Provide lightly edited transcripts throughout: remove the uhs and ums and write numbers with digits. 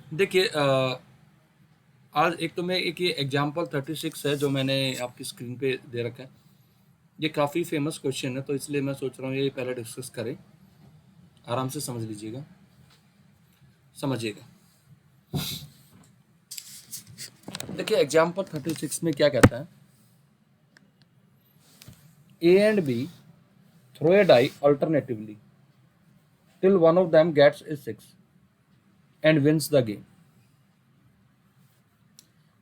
देखिए आज एक तो मैं एक ये एग्जाम्पल 36 है जो मैंने आपकी स्क्रीन पे दे रखा है। ये काफ़ी फेमस क्वेश्चन है, तो इसलिए मैं सोच रहा हूँ ये पहले डिस्कस करें। आराम से समझ लीजिएगा, समझिएगा। देखिए एग्जाम्पल 36 में क्या कहता है, A and B throw a die alternatively till one of them gets a 6 and wins the game।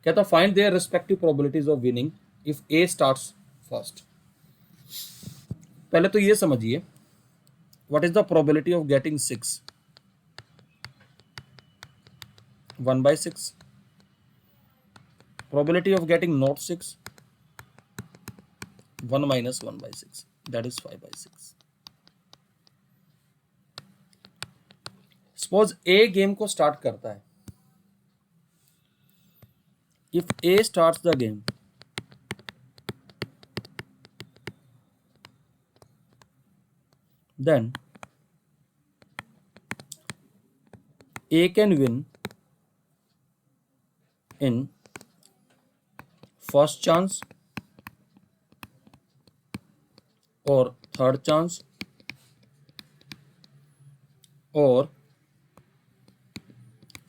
कहता find their respective probabilities of winning if A starts first. पहले तो ये समझिए, what is the probability of getting 6? 1/6। Probability of getting not 6, 1 minus 1/6, that is 5/6। Suppose A game को start करता है। If A starts the game, then A can win in first chance or third chance और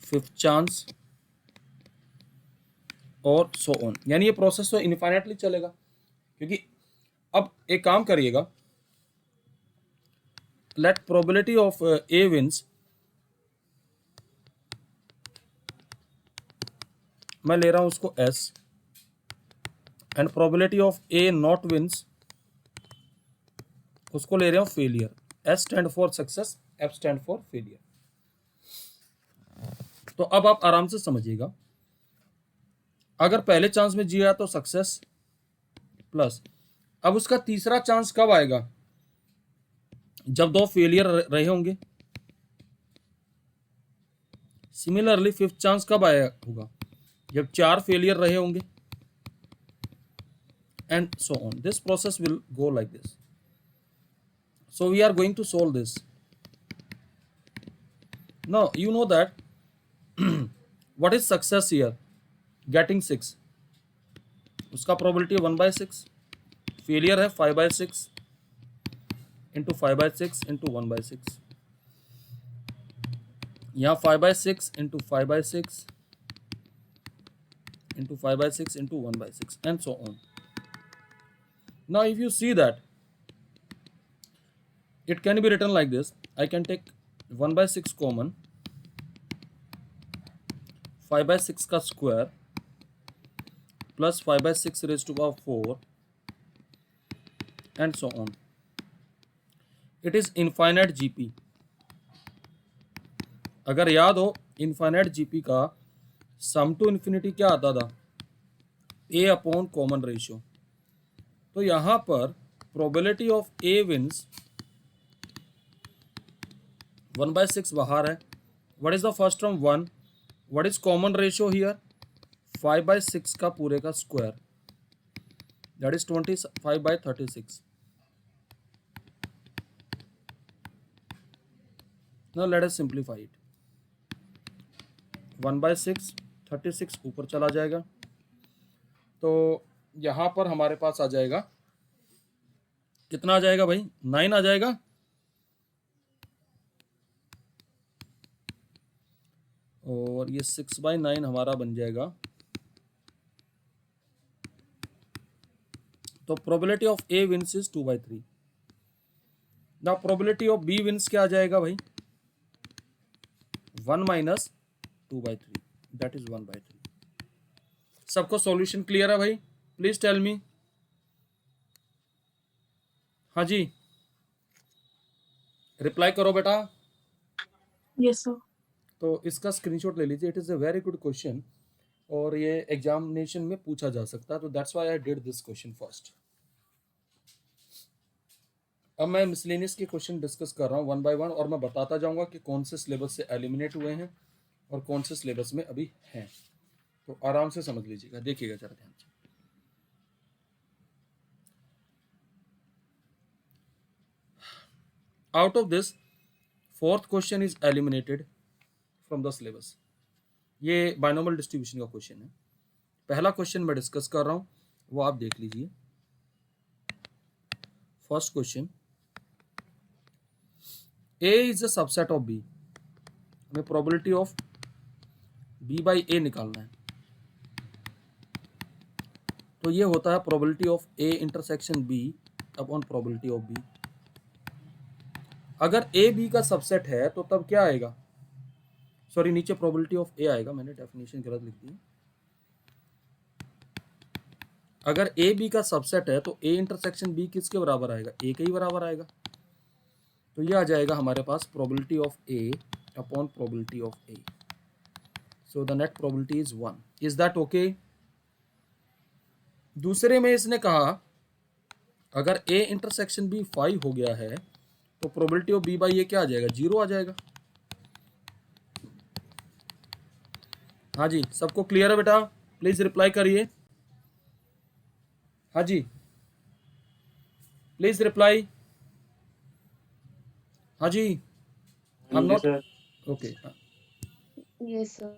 fifth chance और so on. यानी ये process तो infinitely चलेगा, क्योंकि अब एक काम करिएगा, let probability of A wins, मैं ले रहा हूं उसको S, and probability of A not wins उसको ले रहे हो failure. S stand for success, F stand for failure. तो अब आप आराम से समझिएगा, अगर पहले चांस में जीरा तो सक्सेस प्लस, अब उसका तीसरा चांस कब आएगा? जब 2 फेलियर रहे होंगे। सिमिलरली फिफ्थ चांस कब आया होगा? जब 4 फेलियर रहे होंगे, and so on. This process will go like this. So we are going to solve this. Now you know that what is success here? Getting 6, उसका प्रोबेबिलिटी 1/6, फेलियर है 5/6 into 5/6 into 1/6, यहाँ 5/6 into 5/6 into 5/6 into 1/6 and so on. Now if you see that, it can be written like this. I can take 1/6 common, 5/6 का square plus 5/6 raised to power 4 and so on. It is infinite GP. अगर याद हो, infinite GP का सम to infinity क्या आता था? ए upon common ratio. तो यहां पर प्रोबेबिलिटी ऑफ ए विंस 1/6 बाहर है। What is the first term? 1। What is common ratio here? 5/6 का पूरे का square, that is 25/36। Now let us simplify it. 1/6 36 ऊपर चला जाएगा, तो यहां पर हमारे पास आ जाएगा, कितना आ जाएगा भाई? 9 आ जाएगा। और ये 6/9 हमारा बन जाएगा। तो probability of A wins is 2/3। The probability of B wins क्या आ जाएगा भाई? 1 माइनस 2/3, दैट इज 1/3। सबको सॉल्यूशन क्लियर है भाई? Please tell me. हाँ जी, रिप्लाई करो बेटा। Yes sir. तो इसका स्क्रीनशॉट ले लीजिए। It is a very good question और ये एग्जामिनेशन में पूछा जा सकता है, तो that's why I did this question first. अब मैं मिसलेनियस के क्वेश्चन डिस्कस कर रहा हूँ 1 बाय 1, और मैं बताता जाऊंगा कि कौन से सिलेबस से एलिमिनेट हुए हैं और कौन से सिलेबस में अभी हैं। तो आराम से समझ लीजिएगा, देखिएगा जरा ध्यान से। Out of this, fourth question is eliminated from the syllabus. ये बाइनोमियल डिस्ट्रीब्यूशन का क्वेश्चन है। पहला क्वेश्चन मैं डिस्कस कर रहा हूँ, वो आप देख लीजिए। First question, A is a subset of B. हमें probability of B by A निकालना है। तो ये होता है probability of A intersection B upon probability of B. अगर ए बी का सबसेट है तो तब क्या आएगा, सॉरी नीचे प्रोबेबिलिटी ऑफ ए आएगा, मैंने डेफिनेशन गलत लिख दी। अगर ए बी का सबसेट है तो ए इंटरसेक्शन बी किसके बराबर आएगा, ए के ही बराबर आएगा। तो ये आ जाएगा हमारे पास probability of A upon probability of A. So the net probability is 1। Is that okay? दूसरे में इसने कहा अगर ए इंटरसेक्शन बी 5 हो गया है तो प्रोबेबिलिटी ऑफ बी बाई ए क्या आ जाएगा, 0 आ जाएगा। हाँ जी, सबको क्लियर है बेटा? प्लीज रिप्लाई करिए। हाँ जी, प्लीज रिप्लाई। हाँ जी, I am not okay. Yes, sir.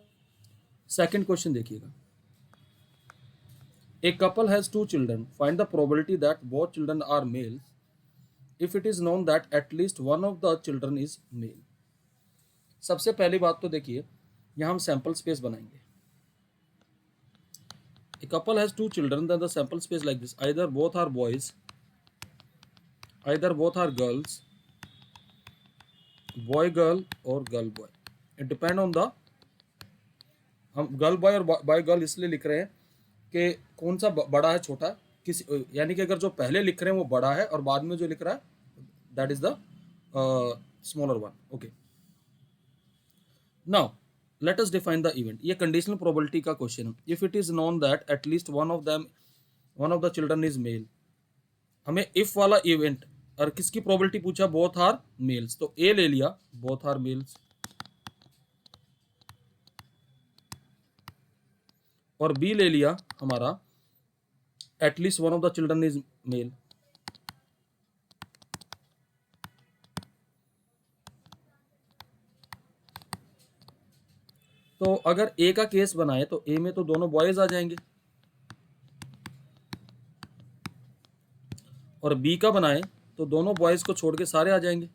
Second question देखिएगा। A couple has 2 children. Find the probability that both children are males if it is known that at least one of the children is male. सबसे पहली बात तो देखिए, यहाँ हम sample space बनाएंगे। A couple has 2 children, then the sample space like this: either both are boys, either both are girls, boy girl or girl boy. It depend on the, हम girl boy और boy girl इसलिए लिख रहे हैं कि कौन सा बड़ा है छोटा, किसी यानी कि अगर जो पहले लिख रहे हैं वो बड़ा है और बाद में जो लिख रहा है that is the smaller one. Okay, now let us define the event. ये कंडीशनल प्रोबेबिलिटी का क्वेश्चन है। If it is known that at least one of the children is male. हमें इफ वाला इवेंट और किसकी प्रोबेबिलिटी पूछा, बोथ आर मेल्स, तो ए ले लिया बोथ आर मेल्स और बी ले लिया हमारा at least one of the children is male. तो अगर ए का केस बनाए तो ए में तो दोनों बॉयज आ जाएंगे और बी का बनाए तो दोनों बॉयज को छोड़ के सारे आ जाएंगे,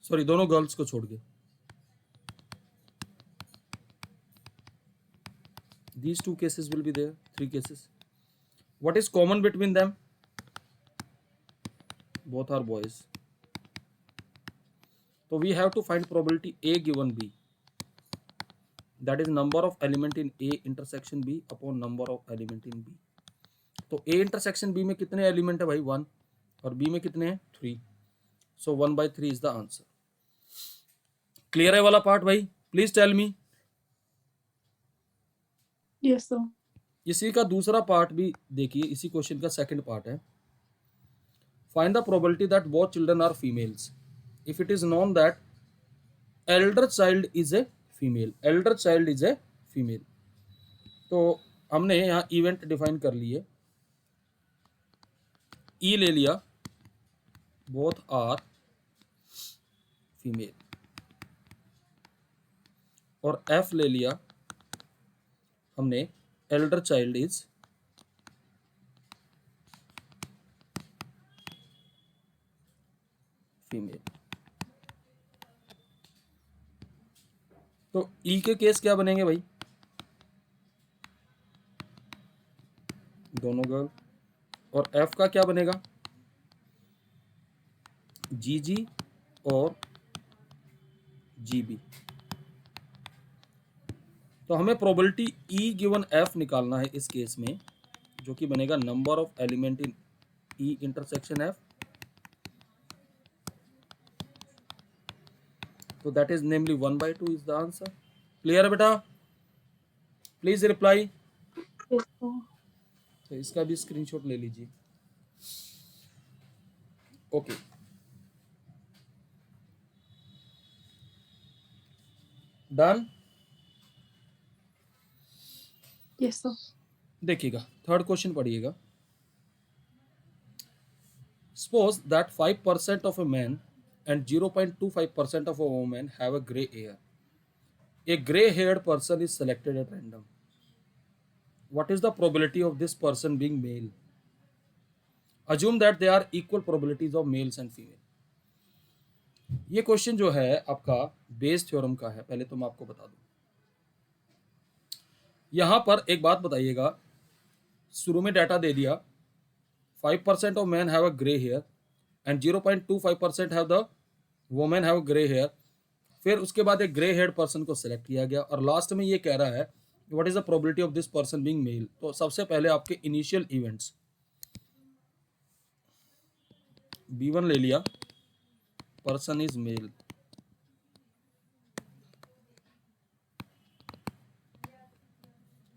सॉरी दोनों गर्ल्स को छोड़ के। These 2 cases will be there, 3 cases. What is common between them? Both are boys. So we have to find probability A given B. That is number of element in A intersection B upon number of element in B. तो A intersection B में कितने element है भाई, 1, और B में कितने हैं, 3. So 1/3 is the answer. Clear है वाला पार्ट भाई? Please tell me. Yes, sir. इसी का दूसरा पार्ट भी देखिए, इसी क्वेश्चन का सेकंड पार्ट है। Find the probability that both children are females if it is known that elder child is a female. Elder child is a female. तो हमने यहाँ इवेंट डिफाइन कर लिए, ई ले लिया बोथ आर फीमेल और एफ ले लिया हमने एल्डर चाइल्ड इज फीमेल। तो ई के केस क्या बनेंगे भाई, दोनों गर्ल, और एफ का क्या बनेगा, जी जी और जी बी। तो हमें प्रोबेबिलिटी ई गिवन एफ निकालना है इस केस में, जो कि बनेगा number of element in E intersection F. तो that is namely 1/2 is the answer. Clear है बेटा? Please reply. Yes, sir. तो इसका भी स्क्रीनशॉट ले लीजिए। Okay, done. Yes, sir. देखिएगा थर्ड क्वेश्चन पढ़िएगा। Suppose that 5% of a man and 0.25% of a woman have a gray hair. A gray-haired person is selected at random. What is the probability of this person being male? Assume that there are equal probabilities of males and female. ये question जो है आपका base theorem का है, पहले तो मैं आपको बता दूं। यहां पर एक बात बताइएगा, शुरू में डाटा दे दिया 5% of man have a grey hair and 0.25% have the women have grey hair. फिर उसके बाद एक ग्रे हेयर्ड पर्सन को सिलेक्ट किया गया और लास्ट में ये कह रहा है what is the probability of this person being male. तो सबसे पहले आपके इनिशियल इवेंट्स B1 ले लिया, पर्सन इज मेल।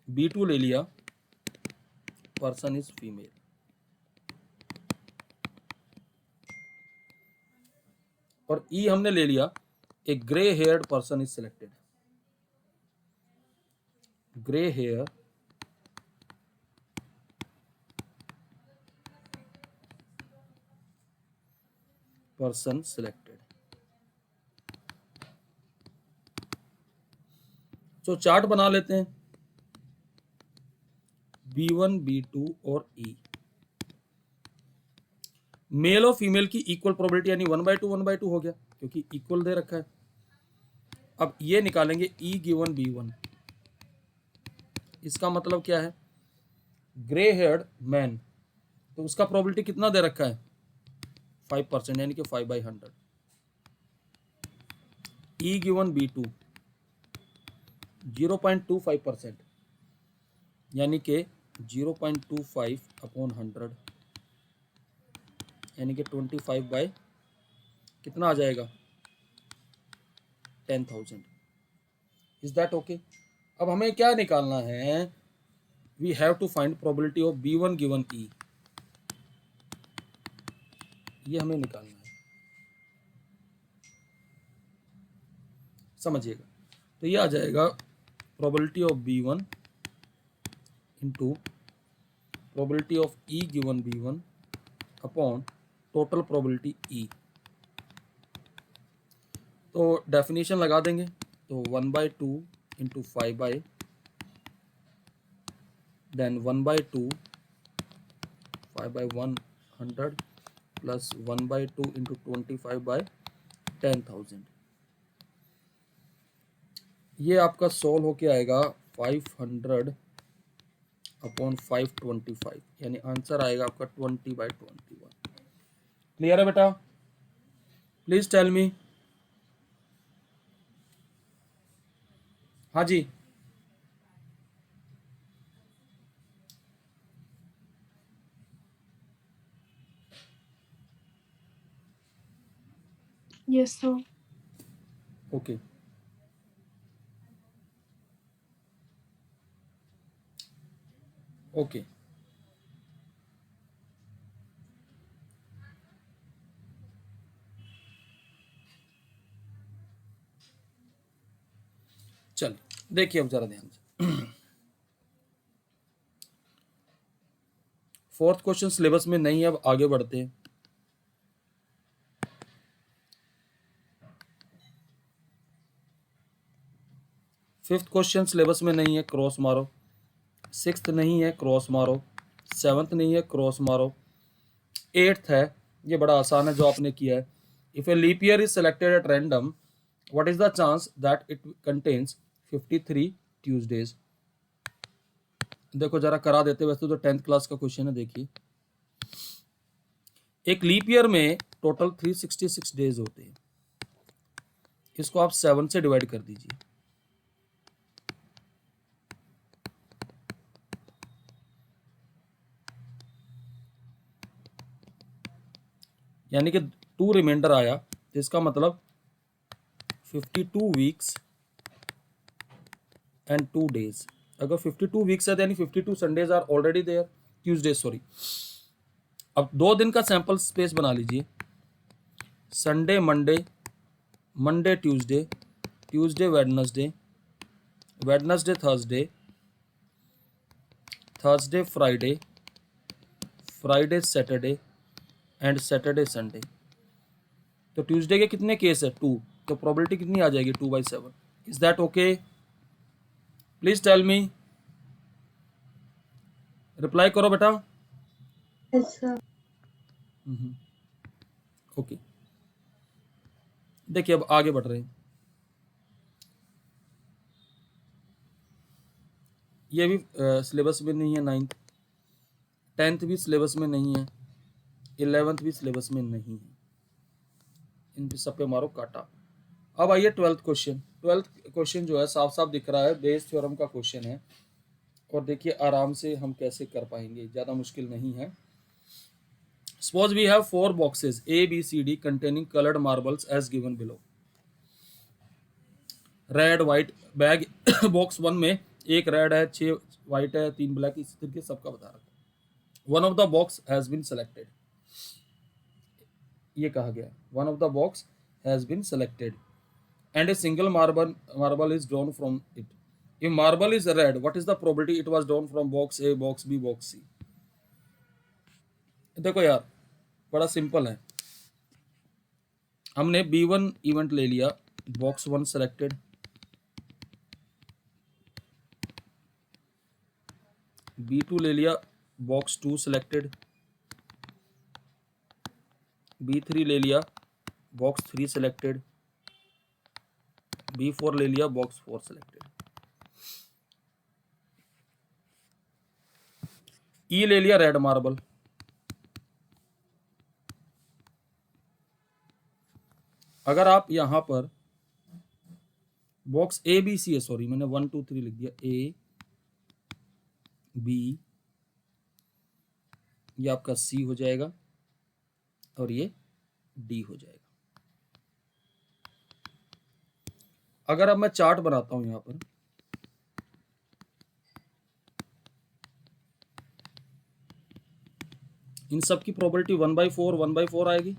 B2 ले लिया, पर्सन इज फीमेल। और E हमने ले लिया, a grey haired person is selected. Grey hair person selected. तो चार्ट बना लेते हैं, B1, B2 और E। मेल और फीमेल की इक्वल प्रोबेबिलिटी यानी 1/2 1/2 हो गया क्योंकि इक्वल दे रखा है। अब ये निकालेंगे E गिवन B1। इसका मतलब क्या है, ग्रे हेयर्ड मैन, तो उसका प्रोबेबिलिटी कितना दे रखा है 5% यानी कि 5/100। E गिवन B2 0.25% यानी कि 0.25/100 यानी कि 25 कितना आ जाएगा 10,000। Is that okay? अब हमें क्या निकालना है, we have to find probability of B1 given E। ये हमें निकालना है, समझिएगा। तो ये आ जाएगा probability of B1 into probability of E given B1 upon total probability E। तो डेफिनेशन लगा देंगे, तो 1/2 इंटू 5 देन 1/2 5/100 प्लस 1/2 इंटू 25/10,000। ये आपका सोल्व होके आएगा 500 अपॉन 525 यानी आंसर आएगा आपका 20/21। क्लियर है बेटा? Please tell me. हाँ जी, Yes, sir. ओके। ओके, चल देखिए अब जरा ध्यान से। फोर्थ क्वेश्चन सिलेबस में नहीं है, अब आगे बढ़ते हैं। फिफ्थ क्वेश्चन सिलेबस में नहीं है, क्रॉस मारो। सिक्स्थ नहीं है, क्रॉस मारो। सेवंथ नहीं है, क्रॉस मारो। एट्थ है, ये बड़ा आसान है जो आपने किया है। If a leap year is selected at random, what is the chance that it contains 53 Tuesdays. देखो जरा करा देते, वैसे तो 10th क्लास का क्वेश्चन है। देखिए, एक लीप ईयर में टोटल 366 डेज होते हैं। इसको आप 7 से डिवाइड कर दीजिए, यानी कि 2 रिमाइंडर आया, तो इसका मतलब 52 वीक्स एंड 2 डेज। अगर 52 वीक्स है यानी 52 Sundays are already there, Tuesday sorry. अब 2 दिन का सैंपल स्पेस बना लीजिए, Sunday Monday, Monday Tuesday, Tuesday Wednesday, Wednesday Thursday, Thursday Friday, Friday Saturday and Saturday Sunday. तो ट्यूसडे के कितने केस है 2, तो प्रोबेबिलिटी कितनी आ जाएगी 2/7। Is that okay? Please tell me. Reply करो बेटा. Yes, sir. ओके, देखिए अब आगे बढ़ रहे हैं. ये भी सिलेबस में नहीं है. 9th 10th भी सिलेबस में नहीं है. 11th भी सिलेबस में नहीं है. इन पे सब पे मारो काटा. अब आइए 12th क्वेश्चन. 12th क्वेश्चन जो है साफ साफ दिख रहा है, बेस थ्योरम का क्वेश्चन है. और देखिए आराम से हम कैसे कर पाएंगे, ज़्यादा मुश्किल नहीं है. Suppose we have 4 boxes A, B, C, D containing colored marbles as given below. Red white bag. Box 1 में एक रेड है, 6 वाइट है, 3 ब्लैक, इस तरीके सबका बता रखा है. One of the box has been selected. ये कहा गया one of the box has been selected and a single marble is drawn from it. If marble is red, what is the probability it was drawn from box A, box B, box C. देखो यार बड़ा simple है. हमने B1 event ले लिया, box 1 selected, B2 ले लिया, box 2 selected, B3 ले लिया, बॉक्स 3 सेलेक्टेड, B4 ले लिया, बॉक्स 4 सेलेक्टेड. E ले लिया रेड मार्बल. अगर आप यहां पर बॉक्स ए बी सी है, सॉरी मैंने 1 2 3 लिख दिया, ए बी, ये आपका सी हो जाएगा और ये डी हो जाएगा. अगर अब मैं चार्ट बनाता हूं यहां पर, इन सब की प्रोबेबिलिटी 1/4 आएगी.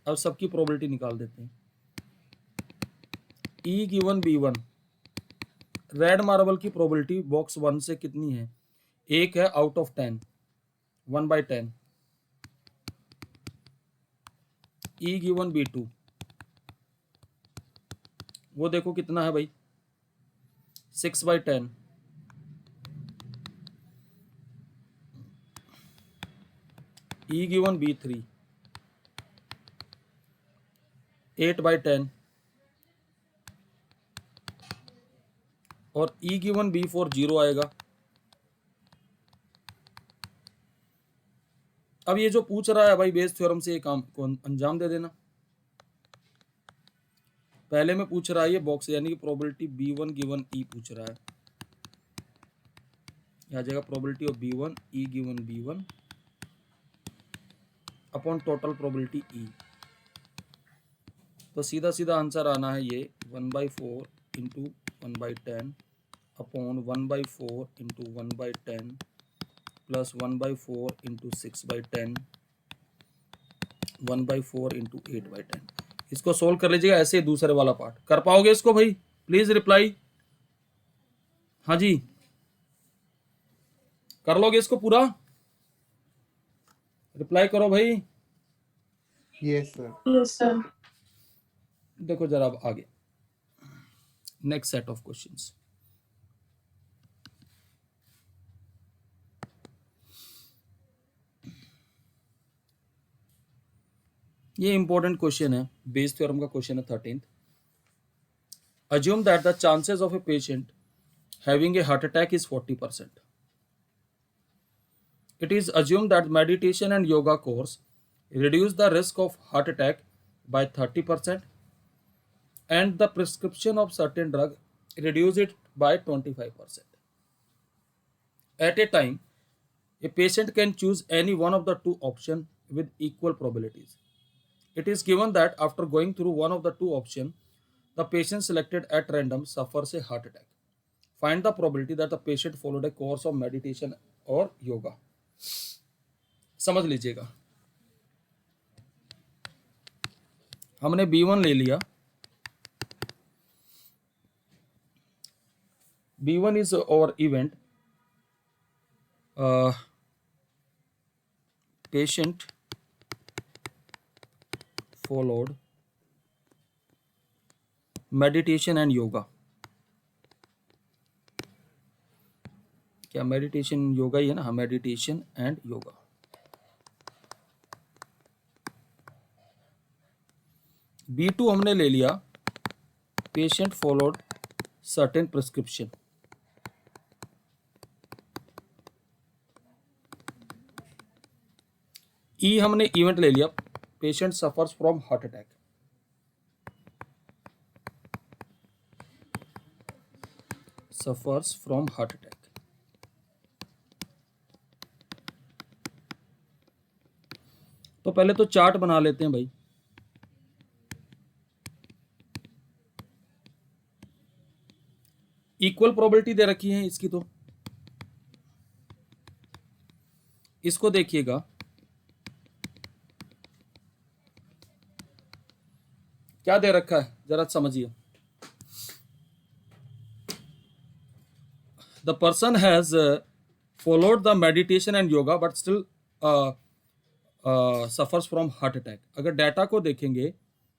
अब सबकी प्रोबेबिलिटी निकाल देते हैं. E given B1, red marble की प्रोबेबिलिटी बॉक्स 1 से कितनी है? 1 है out of 10, 1/10. E given B2, वो देखो कितना है भाई, 6/10. E given B3, 8/10. और E गिवन B4 0 आएगा. अब ये जो पूछ रहा है भाई बेस थ्योरम से, ये काम को अंजाम दे देना. पहले में पूछ रहा है ये बॉक्स, यानी कि प्रोबेबिलिटी B1 गिवन E पूछ रहा है. आ जाएगा probability of B1 E given B1 upon total probability E. तो सीधा सीधा आंसर आना है ये 1/4 into 1/10 upon 1/4 into 1/10 plus 1/4 into 6/10 1/4 into 8/10. इसको सोल्व कर लीजिएगा. ऐसे ही दूसरे वाला पार्ट कर पाओगे इसको भाई? Please reply. हाँ जी, कर लोगे इसको पूरा? रिप्लाई करो भाई. Yes, sir. Yes, sir. देखो जरा अब आगे नेक्स्ट सेट ऑफ क्वेश्चंस. ये इंपॉर्टेंट क्वेश्चन है, बेस थ्योरम का क्वेश्चन है 13th. Assume that the chances of a patient having a heart attack is 40%. It is assumed that meditation and yoga course reduce the risk of heart attack by 30% and the prescription of certain drug reduce it by 25%. At a time, a patient can choose any one of the two options with equal probabilities. It is given that after going through one of the two options, the patient selected at random suffers a heart attack. Find the probability that the patient followed a course of meditation or yoga. समझ लीजिएगा, हमने B1 ले लिया. B1 is our event. Patient followed meditation and yoga. क्या meditation yoga ही है ना? हाँ, meditation and yoga. B2 हमने ले लिया, patient followed certain prescription. E हमने इवेंट ले लिया, patient suffers from heart attack. Suffers from heart attack. तो पहले तो चार्ट बना लेते हैं भाई. इक्वल प्रोबेबिलिटी दे रखी है इसकी, तो इसको देखिएगा. क्या दे रखा है जरा समझिए. The person has followed the meditation and yoga but still suffers from heart attack. अगर डाटा को देखेंगे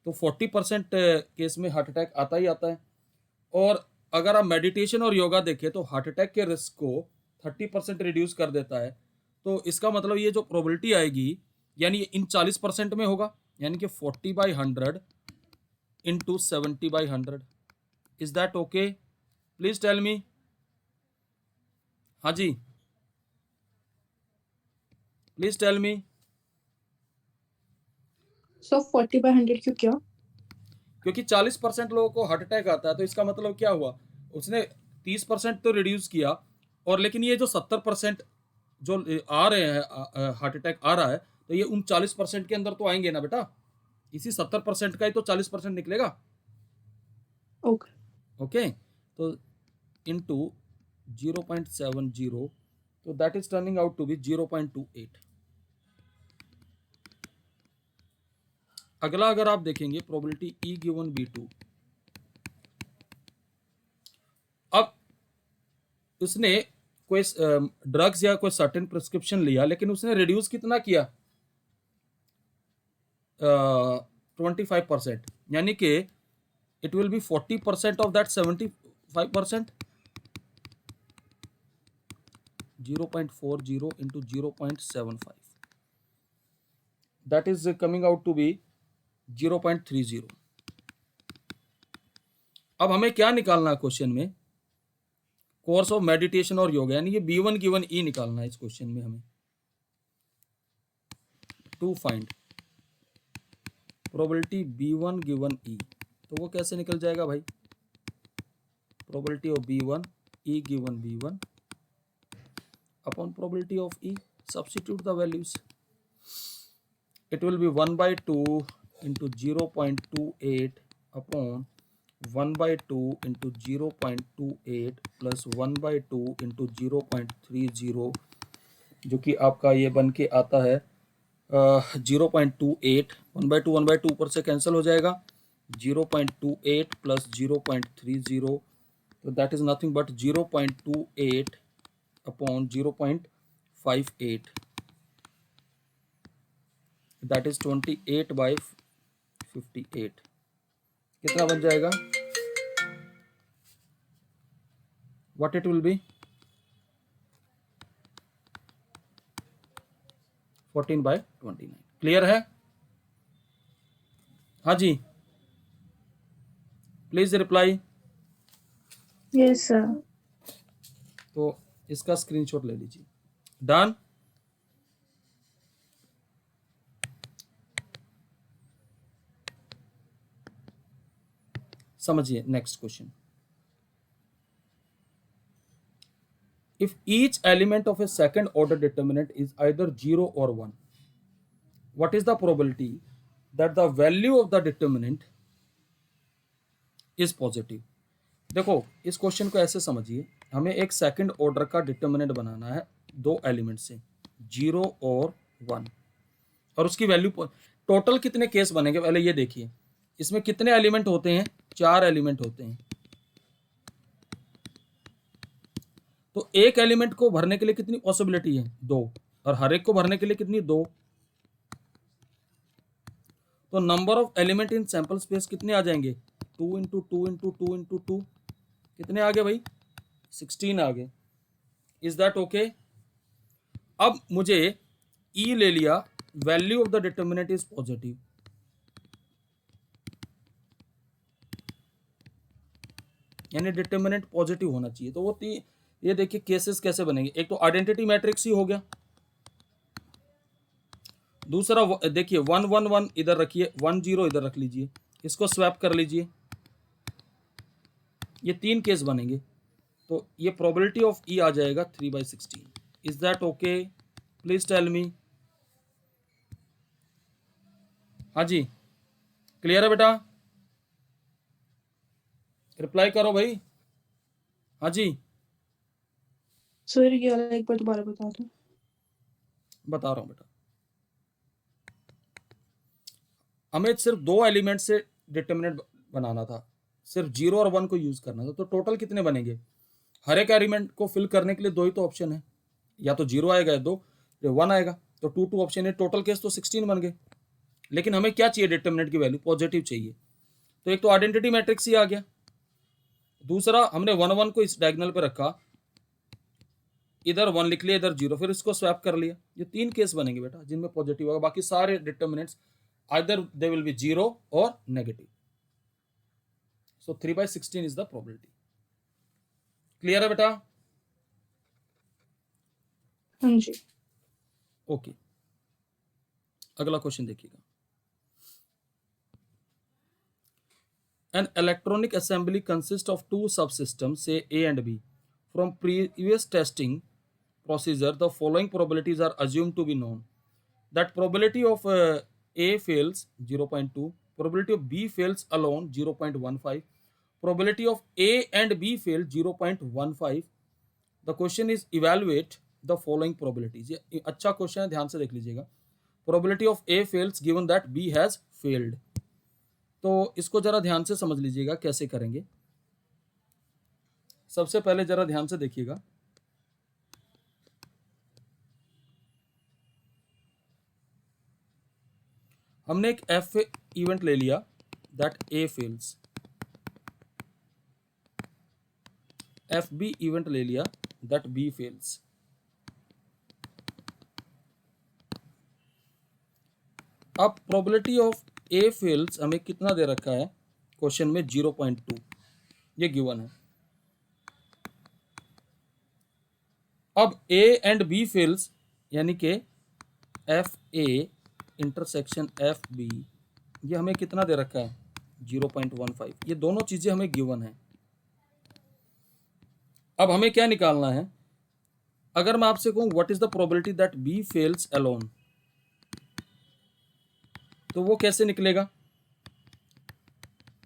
तो 40% केस में हार्ट अटैक आता ही आता है. और अगर आप मेडिटेशन और योगा देखें तो हार्ट अटैक के रिस्क को 30% रिड्यूस कर देता है. तो इसका मतलब ये जो प्रोबेबिलिटी आएगी यानी इन 40% में होगा, यानी कि 40/100 into 70/100. Is that okay? Please tell me. हाँ जी, प्लीज टेल मी. So 40/100 क्यों किया? क्योंकि 40% लोगों को हार्ट अटैक आता है, तो इसका मतलब क्या हुआ, उसने 30% तो रिड्यूस किया. और लेकिन ये जो 70% जो आ रहे हैं हार्ट अटैक आ रहा है, तो ये उन 40% के अंदर तो आएंगे ना बेटा. इसी 70% का ही तो 40% निकलेगा. Okay. ओके, तो इनटू 0.70, तो that is turning out to be 0.28. अगला अगर आप देखेंगे प्रोबेबिलिटी E गिवन B2. अब उसने कोई ड्रग्स या कोई सर्टेन प्रिस्क्रिप्शन लिया, लेकिन उसने रिड्यूस कितना किया? 25%. यानी कि it will be 40% of that 75%. 0.40 into 0.75, that is coming out to be 0.30. अब हमें क्या निकालना है क्वेश्चन में? कोर्स ऑफ मेडिटेशन और योगा, यानी कि B1 गिवन E निकालना है इस क्वेश्चन में हमें. To find probability B1 given E, तो वो कैसे निकल जाएगा भाई? Probability of B1 E given B1 upon probability of E, substitute the values. It will be 1/2 into 0.28 upon 1/2 into 0.28 plus 1/2 into 0.30, जो कि आपका ये बन के आता है 0.28. 1/2 ऊपर से कैंसिल हो जाएगा. 0.28 plus 0.30, तो that is nothing but 0.28 upon 0.58, that is 28/58. कितना बन जाएगा? What it will be? 14/29. Clear है? हाँ जी, प्लीज रिप्लाई. Yes, sir. तो इसका स्क्रीनशॉट ले लीजिए. डन. समझिए next question. If each element of A second order determinant is either 0 or 1, what is the probability that the value of the determinant is positive? देखो इस question को ऐसे समझिए, हमें एक सेकंड ऑर्डर का डिटर्मिनेंट बनाना है दो एलिमेंट से, 0 और 1, और उसकी वैल्यू टोटल कितने केस बनेंगे पहले ये देखिए. इसमें कितने एलिमेंट होते हैं? 4 एलिमेंट होते हैं. तो एक एलिमेंट को भरने के लिए कितनी पॉसिबिलिटी है? 2. और हर एक को भरने के लिए कितनी? 2. तो number of element in sample space कितने आ जाएंगे? 2 इंटू 2 इंटू 2 इंटू 2, कितने आ गए भाई? 16 आ गए। Is that okay? अब मुझे ई ले लिया, value of the determinant is positive, यानी डिटर्मिनेंट पॉजिटिव होना चाहिए। तो वो ये देखिए केसेस कैसे बनेंगे। एक तो आइडेंटिटी मैट्रिक्स ही हो गया, दूसरा देखिए 1 1 1 इधर रखिए, 1 0 इधर रख लीजिए, इसको स्वैप कर लीजिए, ये 3 केस बनेंगे। तो ये प्रोबेबिलिटी ऑफ ई आ जाएगा 3/16। Is that okay? Please tell me. हाँ जी, क्लियर है बेटा? रिप्लाई करो भाई। हाँ जी, सर ये वाला एक बार दोबारा बता दो। बता रहा हूं बेटा। हमें सिर्फ 2 एलिमेंट से डिटर्मिनेंट बनाना था, सिर्फ 0 और 1 को यूज करना था। तो टोटल कितने बनेंगे? हर एक एलिमेंट को फिल करने के लिए 2 ही तो ऑप्शन है, या तो 0 आएगा या 1 आएगा। तो 2 2 ऑप्शन है, टोटल केस तो 16 बन गए। लेकिन हमें क्या चाहिए? डिटर्मिनेंट की वैल्यू पॉजिटिव चाहिए। तो एक तो आइडेंटिटी मैट्रिक्स ही आ गया, दूसरा हमने 1 1 को इस डायगोनल पे रखा, इधर 1 लिख लिया, इधर 0, फिर इसको स्वैप कर लिया। ये 3 केस बनेंगे बेटा जिनमें पॉजिटिव होगा, बाकी सारे determinants either they will be 0 or negative. So 3/16 is the probability. Clear है बेटा? हाँ जी। ओके, अगला क्वेश्चन देखिएगा। An electronic assembly consists of 2 subsystems, say A and B. From previous testing procedure, the following probabilities are assumed to be known. That probability of A fails 0.2, probability of B fails alone 0.15, probability of A and B fail 0.15. The question is evaluate the following probabilities. ये अच्छा question है, ध्यान से देख लीजिएगा। probability of A fails given that B has failed. तो इसको जरा ध्यान से समझ लीजिएगा कैसे करेंगे। सबसे पहले जरा ध्यान से देखिएगा, हमने एक एफ इवेंट ले लिया that A fails, F B event ले लिया दैट बी फेल्स। अब प्रोबेबिलिटी ऑफ ए फेल्स हमें कितना दे रखा है क्वेश्चन में? 0.2, ये गिवन है। अब ए एंड बी फेल्स यानी कि F A intersection F B, ये हमें कितना दे रखा है? 0.15। ये दोनों चीजें हमें गिवन है। अब हमें क्या निकालना है? अगर मैं आपसे कहूं what is the probability that B fails alone, तो वो कैसे निकलेगा?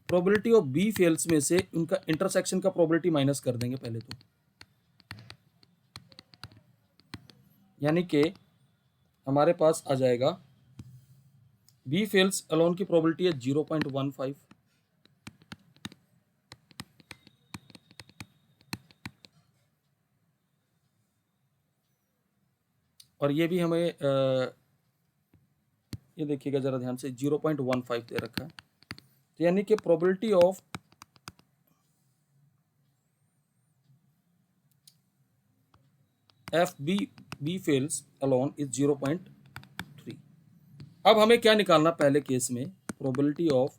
प्रोबेबिलिटी ऑफ बी फेल्स में से उनका इंटरसेक्शन का प्रोबेबिलिटी माइनस कर देंगे पहले तो, यानी कि हमारे पास आ जाएगा बी फेल्स अलोन की प्रोबेबिलिटी है 0.15, और ये भी हमें ये देखिएगा जरा ध्यान से 0.15 दे रखा है। तो यानी कि probability of F B fails alone is 0.3। अब हमें क्या निकालना पहले केस में? Probability of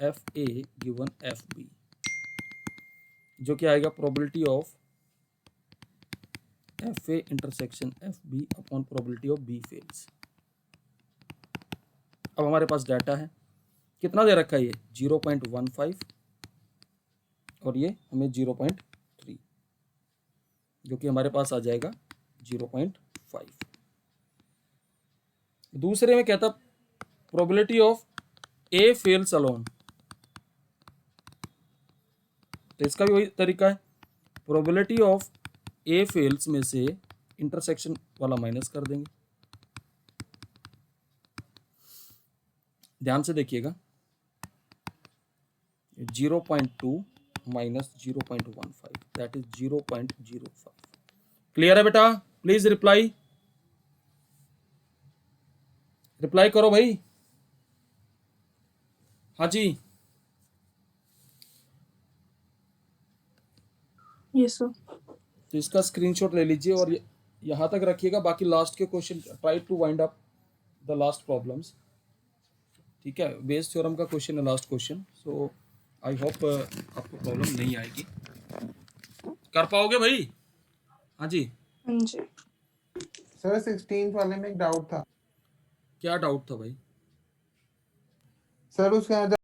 F A given F B, जो क्या आएगा? Probability of F A intersection F B upon probability of B fails. अब हमारे पास डाटा है, कितना दे रखा है? ये 0.15 और ये हमें 0.3, जो कि हमारे पास आ जाएगा 0.5। दूसरे में कहता probability of A fails alone, तो इसका भी वही तरीका है, प्रोबेबिलिटी ऑफ ए फेल्स में से इंटरसेक्शन वाला माइनस कर देंगे। ध्यान से देखिएगा, 0.2 माइनस 0.15 दैट इज 0.05। क्लियर है बेटा? प्लीज रिप्लाई करो भाई। हाँ जी, Yes, sir. तो इसका स्क्रीनशॉट ले लीजिए और यहाँ तक रखिएगा, बाकी लास्ट के question try to wind up the last problems. ठीक है, बेस थ्योरम का क्वेश्चन है last question, so I hope आपको प्रॉब्लम नहीं आएगी। कर पाओगे भाई? हाँ जी, हाँ जी। सर 16th वाले में एक डाउट था क्या डाउट था भाई? सर, उसके अंदर